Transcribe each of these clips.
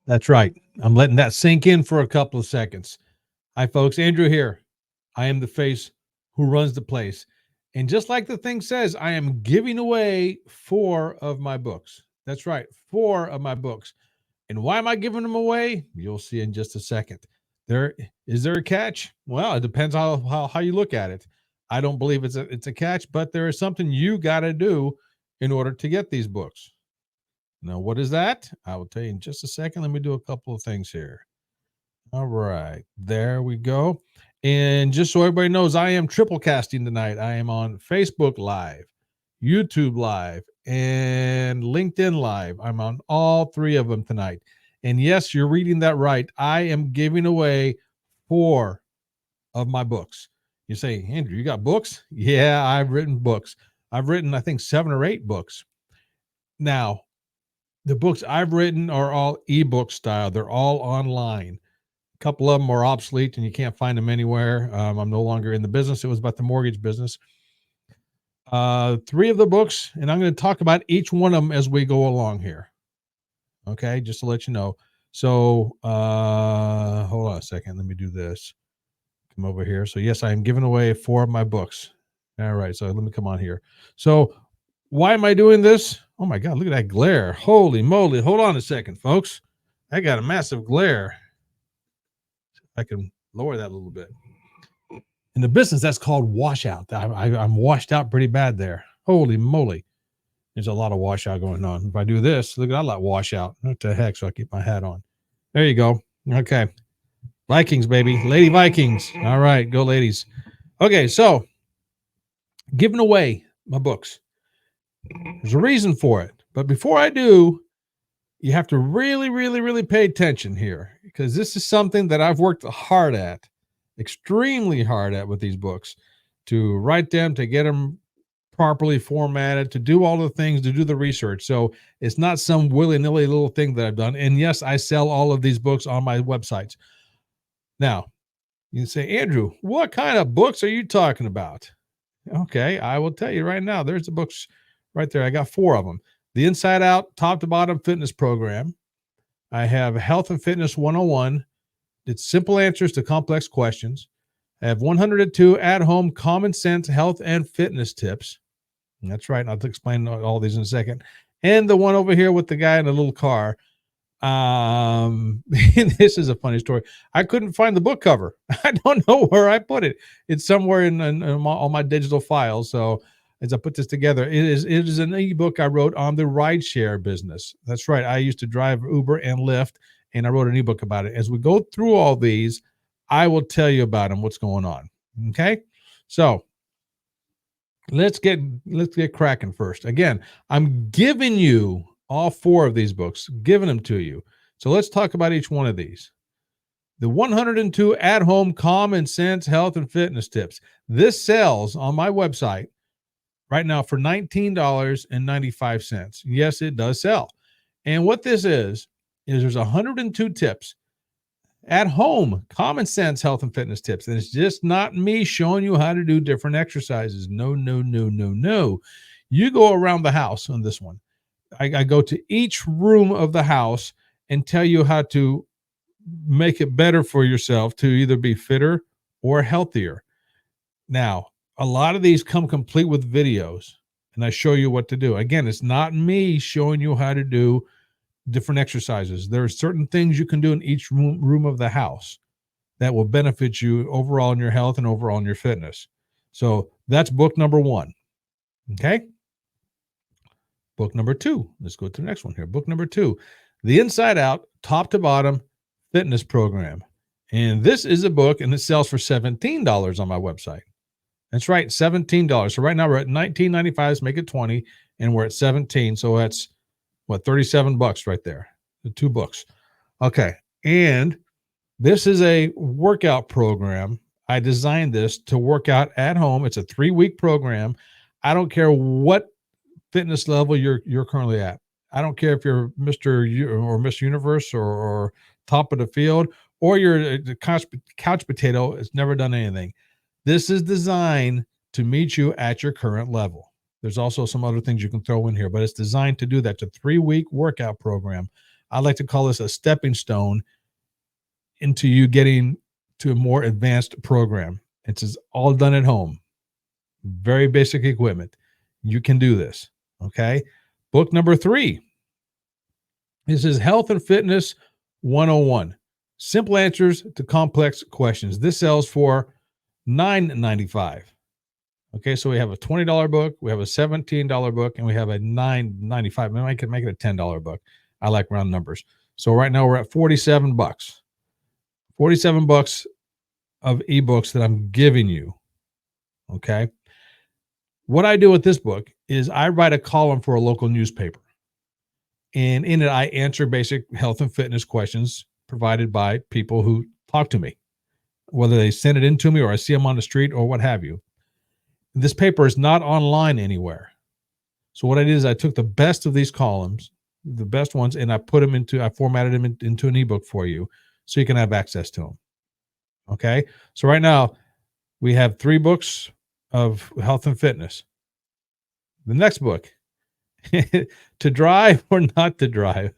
That's right. I'm letting that sink in for a couple of seconds. Hi, folks. Andrew here. I am the face who runs the place. And just like the thing says, I am giving away 4 of my books. That's right, 4 of my books. And why am I giving them away? You'll see in just a second. There is there a catch? Well, it depends how you look at it. I don't believe it's a catch, but there is something you got to do in order to get these books. Now, what is that? I will tell you in just a second. Let me do a couple of things here. All right, there we go. And just so everybody knows, I am triple casting tonight. I am on Facebook Live, YouTube Live, and LinkedIn Live. I'm on all 3 of them tonight. And yes, you're reading that right. I am giving away 4 of my books. You say, Andrew, you got books? Yeah, I've written books. I've written, I think, 7 or 8 books. Now, the books I've written are all ebook style. They're all online. A couple of them are obsolete and you can't find them anywhere. I'm no longer in the business. It was about the mortgage business. 3 of the books, and I'm going to talk about each one of them as we go along here. Okay, just to let you know. So hold on a second. Let me do this. Come over here. So yes, I am giving away 4 of my books. All right, so let me come on here. So why am I doing this? Oh my God, look at that glare. Holy moly. Hold on a second, folks. I got a massive glare. I can lower that a little bit. In the business, that's called washout. I'm washed out pretty bad there. Holy moly. There's a lot of washout going on. If I do this, look at that lot washout. What the heck? So I keep my hat on. There you go. Okay. Vikings, baby. Lady Vikings. All right. Go, ladies. Okay. So giving away my books. There's a reason for it. But before I do, you have to really, really, really pay attention here because this is something that I've worked hard at, extremely hard at with these books, to write them, to get them properly formatted, to do all the things, to do the research. So it's not some willy-nilly little thing that I've done. And yes, I sell all of these books on my websites. Now, you say, Andrew, what kind of books are you talking about? Okay, I will tell you right now. There's the books right there. I got 4 of them. The Inside Out, Top to Bottom Fitness Program. I have Health and Fitness 101. It's simple answers to complex questions. I have 102 at-home common sense health and fitness tips. And that's right. I'll explain all these in a second. And the one over here with the guy in the little car. This is a funny story. I couldn't find the book cover. I don't know where I put it. It's somewhere in all my digital files. So as I put this together, it is an ebook I wrote on the rideshare business. That's right. I used to drive Uber and Lyft, and I wrote an ebook about it. As we go through all these, I will tell you about them, what's going on. Okay. So let's get cracking first. Again, I'm giving you all 4 of these books, giving them to you. So let's talk about each one of these. The 102 at-home common sense health and fitness tips. This sells on my website right now for $19.95. Yes, it does sell. And what this is there's 102 tips at home, common sense health and fitness tips. And it's just not me showing you how to do different exercises. No, no, no, no, no. You go around the house on this one. I go to each room of the house and tell you how to make it better for yourself to either be fitter or healthier. Now, a lot of these come complete with videos, and I show you what to do. Again, it's not me showing you how to do different exercises. There are certain things you can do in each room of the house that will benefit you overall in your health and overall in your fitness. So that's book number 1. Okay. Book number 2. Let's go to the next one here. Book number 2, The Inside Out, Top to Bottom Fitness Program. And this is a book, and it sells for $17 on my website. That's right, $17. So right now we're at $19.95. Let's make it 20, and we're at 17. So that's what, $37 right there. The 2 books. Okay. And this is a workout program. I designed this to work out at home. It's a 3-week program. I don't care what fitness level you're currently at. I don't care if you're Mr. or Miss Universe or top of the field, or you're a couch potato that's never done anything. This is designed to meet you at your current level. There's also some other things you can throw in here, but it's designed to do that. It's a 3-week workout program. I like to call this a stepping stone into you getting to a more advanced program. It's just all done at home. Very basic equipment. You can do this. Okay. Book number 3. This is Health and Fitness 101. Simple answers to complex questions. This sells for $9.95. Okay, so we have a $20 book, we have a $17 book, and we have a $9.95. Maybe I could make it a $10 book. I like round numbers. So right now we're at $47. $47 of ebooks that I'm giving you. Okay. What I do with this book is I write a column for a local newspaper. And in it, I answer basic health and fitness questions provided by people who talk to me, whether they send it in to me or I see them on the street or what have you. This paper is not online anywhere. So what I did is I took the best of these columns, the best ones, and I formatted them into an ebook for you so you can have access to them. Okay. So right now we have 3 books of health and fitness. The next book, To Drive or Not to Drive,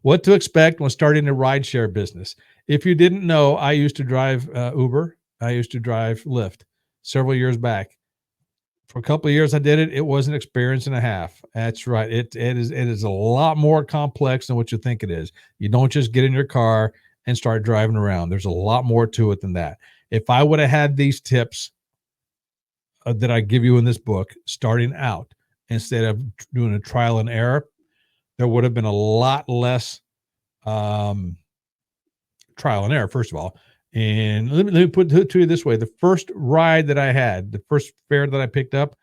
What to Expect When Starting a Rideshare Business. If you didn't know, I used to drive Uber. I used to drive Lyft several years back. For a couple of years I did it. It was an experience and a half. That's right. It is a lot more complex than what you think it is. You don't just get in your car and start driving around. There's a lot more to it than that. If I would have had these tips that I give you in this book starting out, instead of doing a trial and error, there would have been a lot less trial and error, first of all. And let me put it to you this way. The first ride that I had, the first fare that I picked up,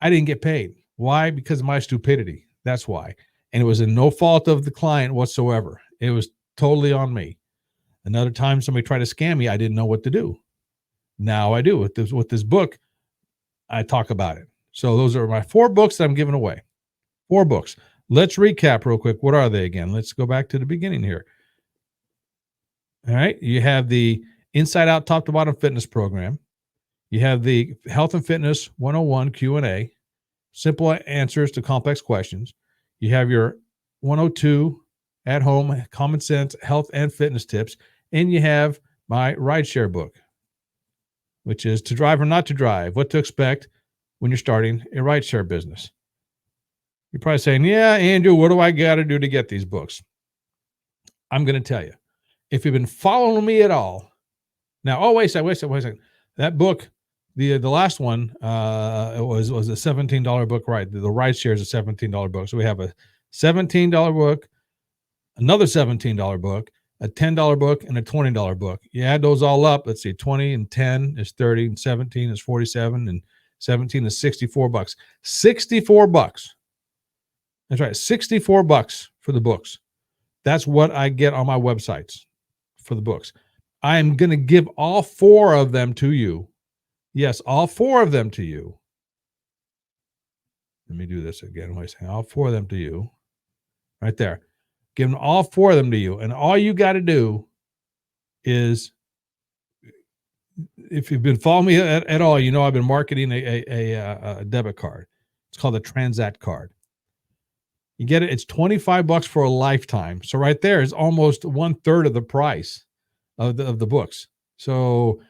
I didn't get paid. Why? Because of my stupidity. That's why. And it was in no fault of the client whatsoever. It was totally on me. Another time somebody tried to scam me, I didn't know what to do. Now I do. With this book, I talk about it. So those are my 4 books that I'm giving away. 4 books. Let's recap real quick. What are they again? Let's go back to the beginning here. All right. You have the Inside Out Top to Bottom Fitness Program. You have the Health and Fitness 101 Q&A, simple answers to complex questions. You have your 102 at home common sense health and fitness tips. And you have my rideshare book, which is To Drive or Not to Drive, What to Expect When You're Starting a Rideshare Business. You're probably saying, yeah, Andrew, what do I got to do to get these books? I'm going to tell you. If you've been following me at all, now, wait a second. That book, the last one, it was a $17 book, right? The rideshare is a $17 book. So we have a $17 book, another $17 book, a $10 book, and a $20 book. You add those all up. Let's see, 20 and 10 is 30, and 17 is 47, and 17 is $64. $64. That's right, $64 for the books. That's what I get on my websites for the books. I am going to give all 4 of them to you. Yes, all 4 of them to you. Let me do this again. What am I saying? All 4 of them to you. Right there. Giving all 4 of them to you. And all you got to do is, if you've been following me at all, you know I've been marketing a debit card. It's called a Transact card. You get it. It's $25 for a lifetime. So right there is almost 1/3 of the price of the books. So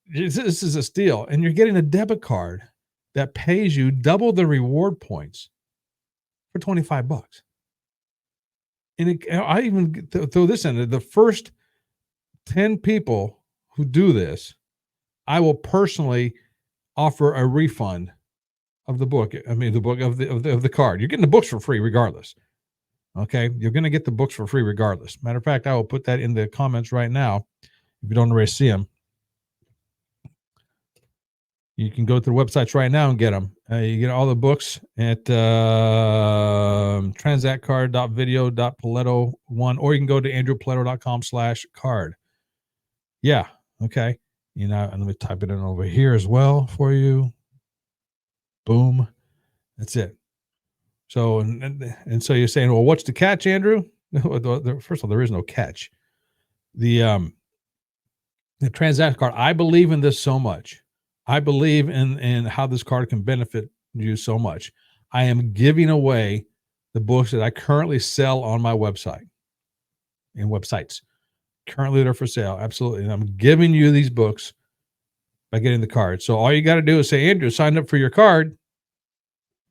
this is a steal. And you're getting a debit card that pays you double the reward points for $25. And I even throw this in. The first 10 people who do this, I will personally offer a refund of the book. I mean, the book of the card. You're getting the books for free regardless. Okay. You're going to get the books for free regardless. Matter of fact, I will put that in the comments right now. If you don't already see them, you can go to the websites right now and get them. You get all the books at transactcard.video.poletto1, or you can go to andrewpoletto.com/card. Yeah. Okay. And let me type it in over here as well for you. Boom. That's it. So, and so you're saying, well, what's the catch, Andrew? First of all, there is no catch. The Transact card, I believe in this so much. I believe in how this card can benefit you so much. I am giving away the books that I currently sell on my website. and websites. Currently, they're for sale. Absolutely. And I'm giving you these books by getting the card. So all you got to do is say, Andrew, sign up for your card.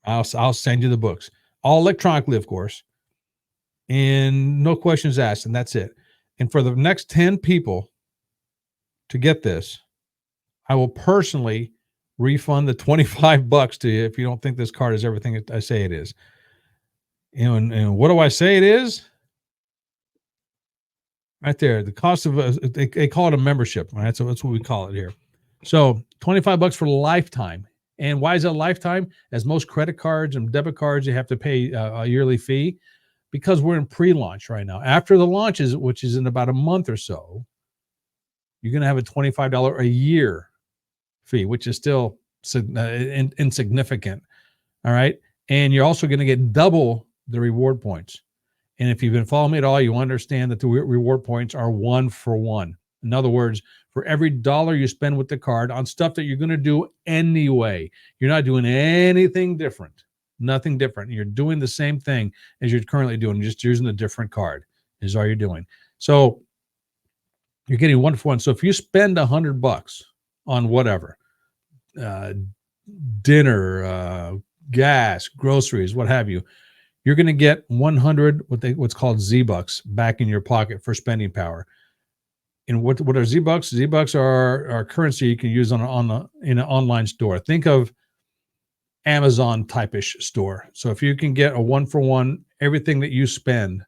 I'll send you the books, all electronically, of course, and no questions asked. And that's it. And for the next 10 people to get this, I will personally refund the $25 to you if you don't think this card is everything I say it is. And what do I say it is? Right there. The cost of they call it a membership. Right? So that's what we call it here. So $25 for lifetime. And why is it a lifetime? As most credit cards and debit cards, you have to pay a yearly fee because we're in pre-launch right now. After the launches, which is in about a month or so, you're going to have a $25 a year fee, which is still insignificant. All right. And you're also going to get double the reward points. And if you've been following me at all, you understand that the reward points are 1 for 1. In other words, for every dollar you spend with the card on stuff that you're going to do anyway, you're not doing anything different, nothing different. You're doing the same thing as you're currently doing, just using a different card is all you're doing. So you're getting 1 for 1. So if you spend $100 on whatever, dinner, gas, groceries, what have you, you're going to get 100 what's called Z-Bucks back in your pocket for spending power. And what are Z-Bucks? Z-Bucks are currency you can use in an online store. Think of Amazon type-ish store. So if you can get a 1 for 1, everything that you spend,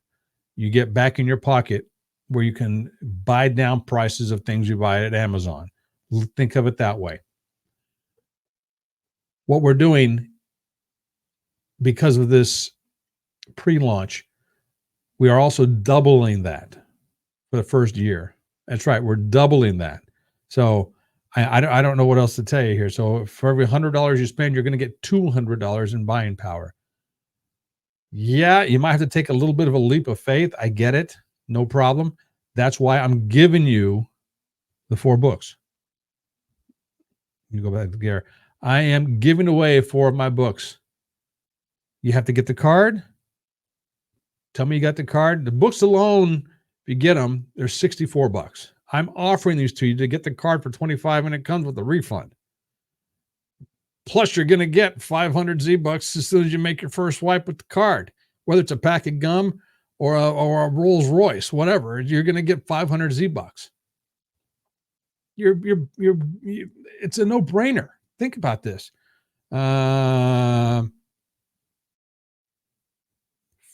you get back in your pocket where you can buy down prices of things you buy at Amazon. Think of it that way. What we're doing because of this pre-launch, we are also doubling that for the first year. That's right. We're doubling that. So I don't know what else to tell you here. So for every $100 you spend, you're going to get $200 in buying power. Yeah, you might have to take a little bit of a leap of faith. I get it. No problem. That's why I'm giving you the 4 books. You go back to Gary. I am giving away 4 of my books. You have to get the card. Tell me you got the card. The books alone, if you get them, they're $64. I'm offering these to you to get the card for $25, and it comes with a refund. Plus, you're going to get 500 Z-Bucks as soon as you make your first swipe with the card. Whether it's a pack of gum or a Rolls Royce, whatever, you're going to get 500 Z-Bucks. It's a no-brainer. Think about this.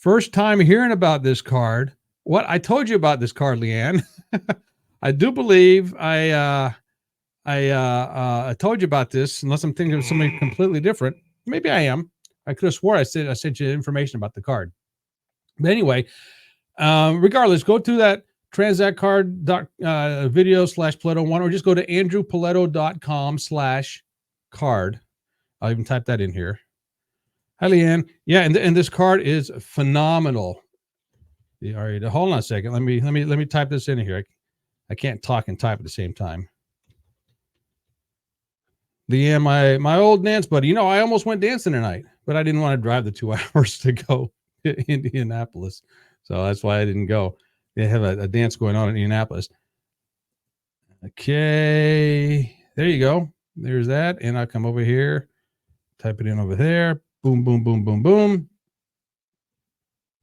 First time hearing about this card. What I told you about this card, Leanne. I do believe I told you about this, unless I'm thinking of something completely different. Maybe I am. I could have swore I sent you information about the card. But anyway, regardless, go to that transact card video /Poletto1, or just go to andrewpoletto.com/card. I'll even type that in here. Hi, Leanne. Yeah, and this card is phenomenal. All right, hold on a second. Let me type this in here. I can't talk and type at the same time. Leanne, my old dance buddy. I almost went dancing tonight, but I didn't want to drive the 2 hours to go to Indianapolis, so that's why I didn't go. They have a dance going on in Indianapolis. Okay, there you go. There's that, and I'll come over here, type it in over there. Boom, boom, boom, boom, boom.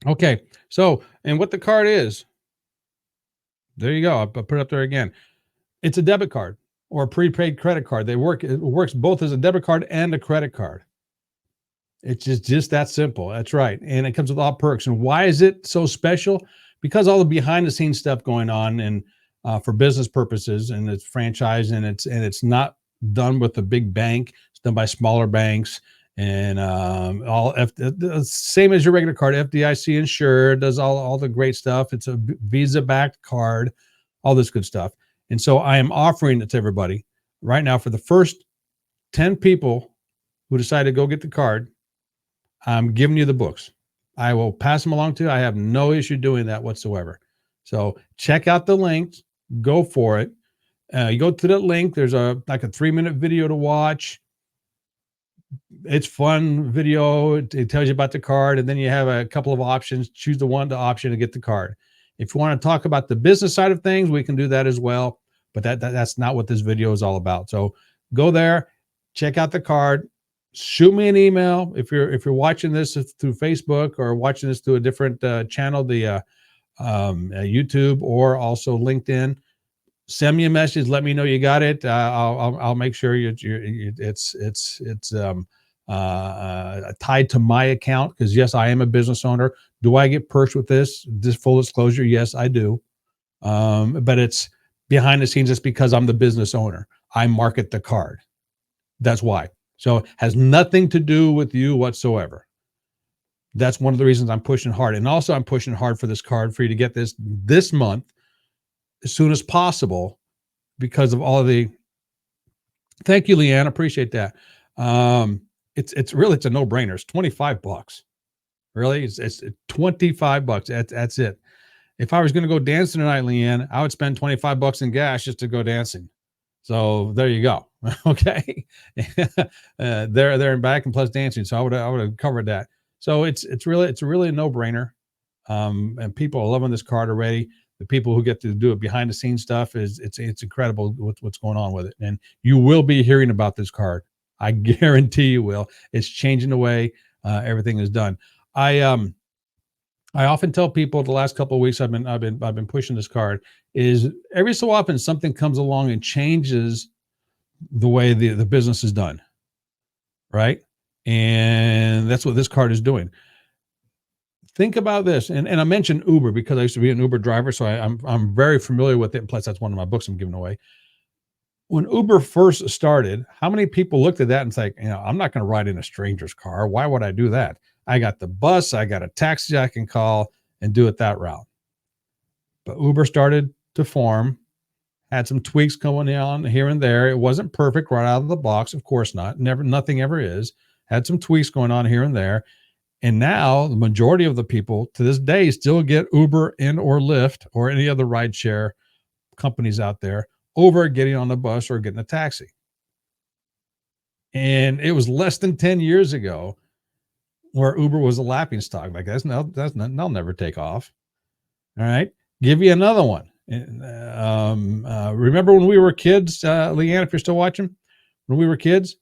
Okay, so, and what the card is, there you go. I'll put it up there again. It's a debit card or a prepaid credit card. It works both as a debit card and a credit card. It's just that simple. That's right. And it comes with all perks. And why is it so special? Because all the behind the scenes stuff going on, and for business purposes, and it's franchise, and it's not done with a big bank. It's done by smaller banks. And same as your regular card, FDIC insured, does all the great stuff. It's a Visa-backed card, all this good stuff. And so I am offering it to everybody right now for the first 10 people who decide to go get the card. I'm giving you the books. I will pass them along to you. I have no issue doing that whatsoever. So check out the links. Go for it. You go to that link. There's like a 3-minute video to watch. It's fun video. It tells you about the card, and then you have a couple of options. Choose the option to get the card. If you want to talk about the business side of things, we can do that as well. But that's not what this video is all about. So go there, check out the card, shoot me an email if you're watching this through Facebook or watching this through a different channel, the YouTube or also LinkedIn. Send me a message. Let me know you got it. I'll make sure it's tied to my account because yes, I am a business owner. Do I get perks with this? This full disclosure, yes, I do. But it's behind the scenes. It's because I'm the business owner. I market the card. That's why. So it has nothing to do with you whatsoever. That's one of the reasons I'm pushing hard. And also I'm pushing hard for this card for you to get this month as soon as possible because of all of the, thank you, Leanne. Appreciate that. It's really, it's a no brainer. It's $25. Really. It's $25. That's it. If I was going to go dancing tonight, Leanne, I would spend $25 in gas just to go dancing. So there you go. Okay. There and back and plus dancing. So I would have covered that. So it's really a no brainer. And people are loving this card already. The people who get to do it behind the scenes stuff it's incredible what's going on with it. And you will be hearing about this card. I guarantee you will. It's changing the way everything is done. I often tell people the last couple of weeks I've been pushing this card is every so often something comes along and changes the way the business is done. Right. And that's what this card is doing. Think about this. And I mentioned Uber because I used to be an Uber driver. So I'm very familiar with it. Plus that's one of my books I'm giving away. When Uber first started, how many people looked at that and say, I'm not going to ride in a stranger's car. Why would I do that? I got the bus, I got a taxi I can call and do it that route. But Uber started to form, had some tweaks going on here and there. It wasn't perfect right out of the box. Of course not. Nothing ever is. Had some tweaks going on here and there. And now the majority of the people to this day still get Uber and or Lyft or any other rideshare companies out there over getting on the bus or getting a taxi. And it was less than 10 years ago where Uber was a laughing stock. Like they'll never take off. All right. Give you another one. Remember when we were kids, Leanne, if you're still watching, when we were kids,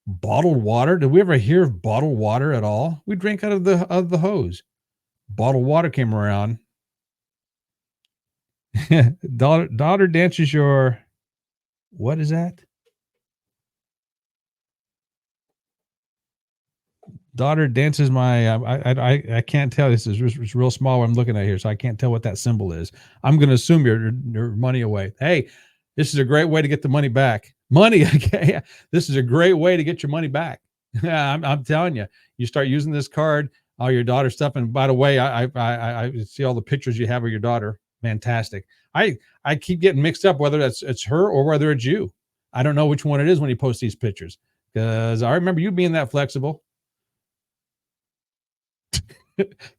bottled water. Did we ever hear of bottled water at all? We drank out of the hose. Bottled water came around. daughter dances your, what is that? Daughter dances my, I can't tell. This is it's real small what I'm looking at here, so I can't tell what that symbol is. I'm going to assume your money away. Hey, this is a great way to get the money back. Money, okay? This is a great way to get your money back. I'm telling you, you start using this card, all your daughter's stuff. And by the way, I see all the pictures you have of your daughter. Fantastic. I keep getting mixed up whether it's her or whether it's you. I don't know which one it is when you post these pictures because I remember you being that flexible.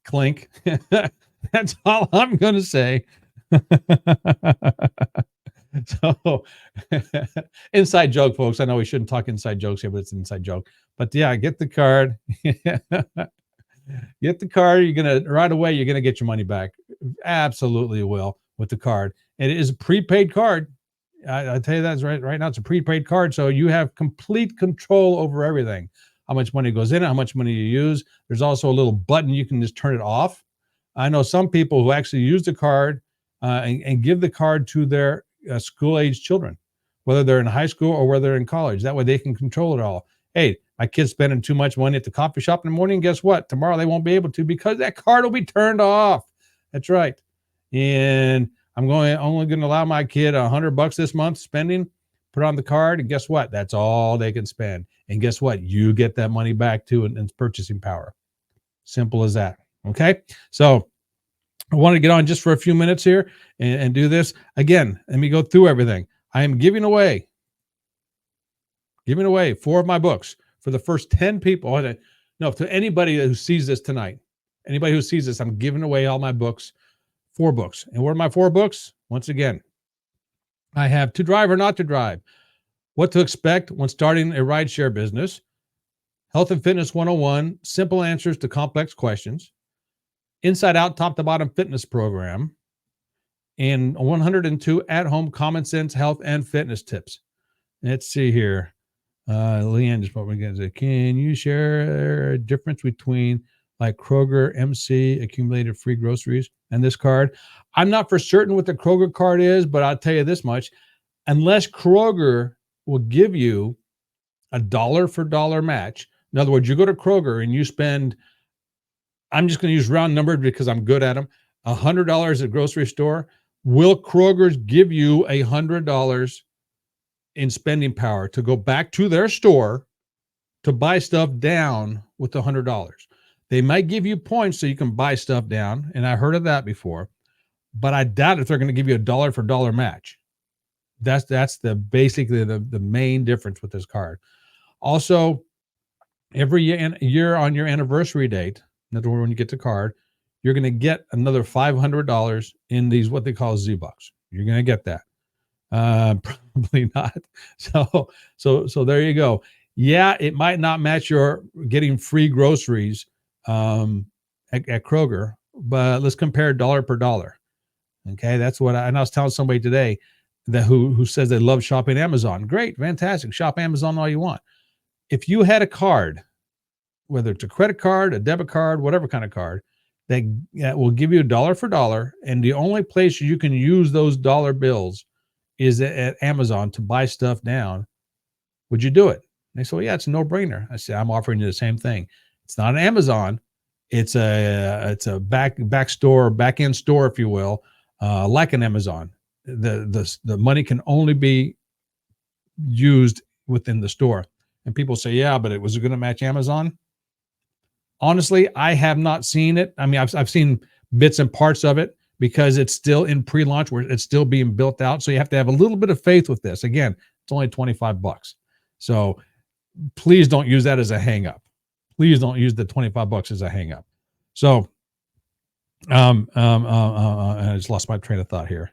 Clink. That's all I'm going to say. So inside joke, folks. I know we shouldn't talk inside jokes here, but it's an inside joke. But yeah, get the card. Get the card. You're going to right away. You're going to get your money back. Absolutely will with the card. And it is a prepaid card. I tell you that's right now. It's a prepaid card. So you have complete control over everything. How much money goes in it, how much money you use. There's also a little button you can just turn it off. I know some people who actually use the card and give the card to their school-age children, whether they're in high school or whether they're in college. That way they can control it all. Hey, my kid's spending too much money at the coffee shop in the morning. Guess what? Tomorrow they won't be able to because that card will be turned off. That's right. And I'm only going to allow my kid $100 this month spending. Put on the card, and guess what? That's all they can spend. And guess what? You get that money back too, and it's purchasing power. Simple as that. Okay. So I want to get on just for a few minutes here and do this again. Let me go through everything. I am giving away 4 of my books for the first 10 people. No, to anybody who sees this tonight, anybody who sees this, I'm giving away all my books, 4 books. And what are my 4 books? Once again, I have To Drive or Not to Drive, What to Expect When Starting a Rideshare Business, Health and Fitness 101, Simple Answers to Complex Questions, inside out, top to bottom fitness program, and 102 at-home common sense health and fitness tips. Let's see here. Leanne just probably going to say, can you share a difference between like Kroger MC accumulated free groceries and this card? I'm not for certain what the Kroger card is, but I'll tell you this much. Unless Kroger will give you a dollar for dollar match. In other words, you go to Kroger and you spend, I'm just going to use round numbers because I'm good at them, $100 at a grocery store. Will Kroger's give you $100 in spending power to go back to their store to buy stuff down with the $100? They might give you points so you can buy stuff down, and I heard of that before, but I doubt if they're going to give you a dollar for dollar match. That's the basically the main difference with this card. Also, every year on your anniversary date, in other words, when you get the card, you're going to get another $500 in these what they call Z-Bucks. You're going to get that. Probably not. So there you go. Yeah, it might not match your getting free groceries at Kroger, but let's compare dollar per dollar. Okay, that's what I was telling somebody today that who says they love shopping Amazon. Great, fantastic. Shop Amazon all you want. If you had a card, whether it's a credit card, a debit card, whatever kind of card, that will give you a dollar for dollar, and the only place you can use those dollar bills is at Amazon to buy stuff down, would you do it? And they say, well, yeah, it's a no-brainer. I say, I'm offering you the same thing. It's not an Amazon. It's a back store, back end store, if you will, like an Amazon. The money can only be used within the store. And people say, yeah, but it was going to match Amazon. Honestly, I have not seen it. I mean, I've seen bits and parts of it because it's still in pre-launch where it's still being built out. So you have to have a little bit of faith with this. Again, it's only $25. So please don't use that as a hang up. Please don't use the $25 as a hang up. So I just lost my train of thought here.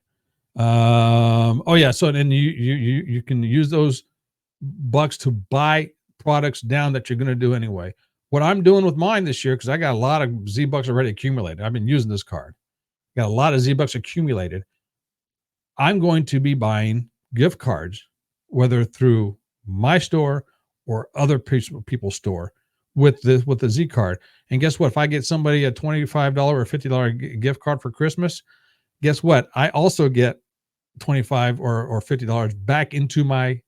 Oh yeah. So then you can use those bucks to buy products down that you're going to do anyway. What I'm doing with mine this year, because I got a lot of Z-Bucks already accumulated. I've been using this card. Got a lot of Z-Bucks accumulated. I'm going to be buying gift cards, whether through my store or other people's store with the Z card. And guess what? If I get somebody a $25 or $50 gift card for Christmas, guess what? I also get $25 or $50 back into my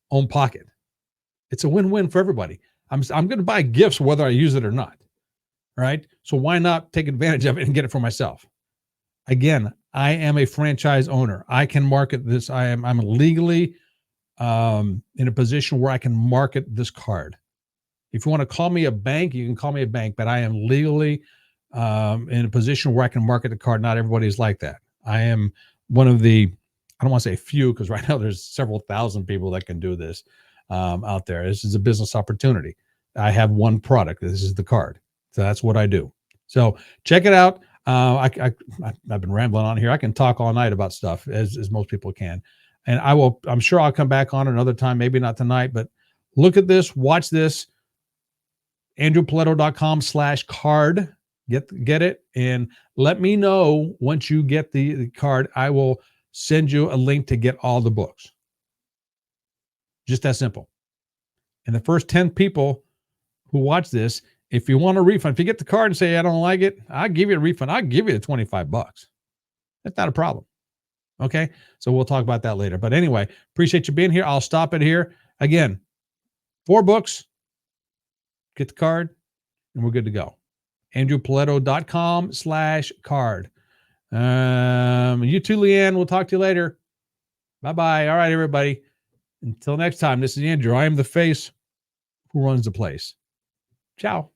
own pocket. It's a win-win for everybody. I'm going to buy gifts whether I use it or not, right? So why not take advantage of it and get it for myself? Again, I am a franchise owner. I can market this. I'm legally in a position where I can market this card. If you want to call me a bank, you can call me a bank, but I am legally in a position where I can market the card. Not everybody's like that. I am one of the, I don't want to say few, because right now there's several thousand people that can do this out there. This is a business opportunity. I have one product. This is the card. So that's what I do. So check it out. I've been rambling on here. I can talk all night about stuff as most people can. And I'm sure I'll come back on another time, maybe not tonight, but look at this, watch this, andrewpoletto.com/card. Get it. And let me know once you get the card. I will send you a link to get all the books. Just that simple. And the first 10 people who watch this, if you want a refund, if you get the card and say, I don't like it, I'll give you a refund. I'll give you the $25. That's not a problem. Okay. So we'll talk about that later. But anyway, appreciate you being here. I'll stop it here. Again, 4 books, get the card, and we're good to go. andrewpoletto.com/card. You too, Leanne. We'll talk to you later. Bye-bye. All right, everybody. Until next time, this is Andrew. I am the face who runs the place. Ciao.